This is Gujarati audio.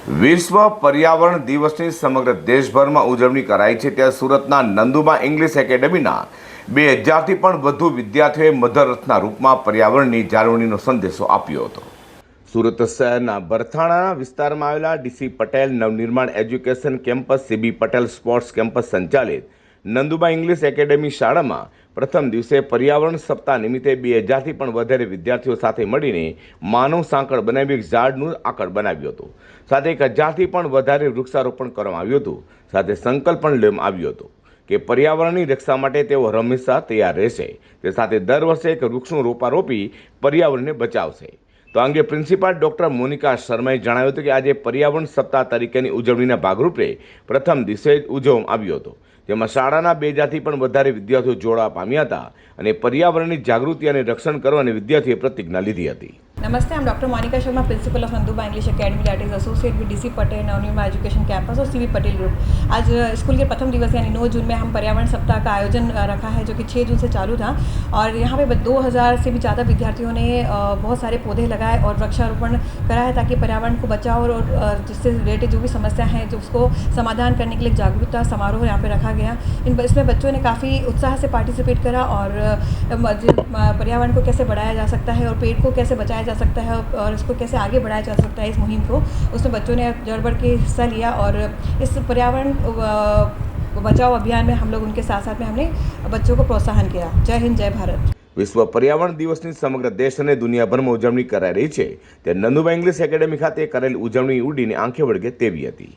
વિશ્વ પર્યાવરણ દિવસની સમગ્ર દેશભરમાં ઉજવણી કરાઈ છે। ત્યાં સુરતના નંદુમા ઇંગ્લિશ એકેડેમીના 2000થી પણ વધુ વિદ્યાર્થીઓએ મધર અર્થના રૂપમાં પર્યાવરણની જાળવણીનો સંદેશો આપ્યો હતો। સુરત શહેરના બરથાણા વિસ્તારમાં આવેલા DC Patel Navnirman education campus, CB Patel sports campus સંચાલિત નંદુમા ઇંગ્લિશ એકેડેમી શાળામાં પ્રથમ દિવસે પર્યાવરણ સપ્તાહ નિમિત્તે 2000થી પણ વધારે વિદ્યાર્થીઓ સાથે મળીને માનવ સાંકળ બનાવી એક ઝાડનું આકડ બનાવ્યું હતું। સાથે 1000થી પણ વધારે વૃક્ષારોપણ કરવામાં આવ્યું હતું। સાથે સંકલ્પ પણ લેવામાં આવ્યો હતો કે પર્યાવરણની રક્ષા માટે તેઓ હંમેશા તૈયાર રહેશે। તે સાથે દર વર્ષે એક વૃક્ષનું રોપી પર્યાવરણને બચાવશે। તો આ અંગે પ્રિન્સિપાલ ડૉક્ટર મોનિકા શર્માએ જણાવ્યું હતું કે આજે પર્યાવરણ સપ્તાહ તરીકેની ઉજવણીના ભાગરૂપે પ્રથમ દિવસે ઉજવવામાં આવ્યો હતો, જેમાં શાળાના 2000થી પણ વધારે વિદ્યાર્થીઓ જોડાવા પામ્યા હતા અને પર્યાવરણની જાગૃતિ અને રક્ષણ કરવાની વિદ્યાર્થીઓએ પ્રતિજ્ઞા લીધી હતી। नमस्ते, I'm Dr. Monica Sharma, Principal of Nanduma English Academy that is associated with DC Patel Navnirman education campus और सीबी पटेल ग्रुप। आज स्कूल के प्रथम दिवस यानी 9 जून में हम पर्यावरण सप्ताह का आयोजन रखा है, जो कि 6 जून से चालू था और यहाँ पे 2000 से भी ज़्यादा विद्यार्थियों ने बहुत सारे पौधे लगाए और वृक्षारोपण करा है ताकि पर्यावरण को बचाओ और जिससे रिलेटेड जो भी समस्या हैं जो उसको समाधान करने के लिए जागरूकता समारोह यहाँ पे रखा गया। इसमें बच्चों ने काफ़ी उत्साह से पार्टिसिपेट करा और पर्यावरण को कैसे बढ़ाया जा सकता है और पेड़ को कैसे बचाया जा सकता है और इसको कैसे आगे बढ़ाया जा सकता है, इस मुहिम को उसमें बच्चों ने बढ़ बढ़ के हिस्सा लिया और इस पर्यावरण बचाओ अभियान में हम लोग उनके साथ साथ में हमने बच्चों को प्रोत्साहन किया। जय हिंद, जय भारत। વિશ્વ પર્યાવરણ દિવસની સમગ્ર દેશ અને દુનિયાભરમાં ઉજવણી કરાઈ રહી છે। તે નંદુમા ઇંગ્લિશ એકેડેમી ખાતે કરેલ ઉજવણી ઉડીને આંખે વળગે તેવી હતી।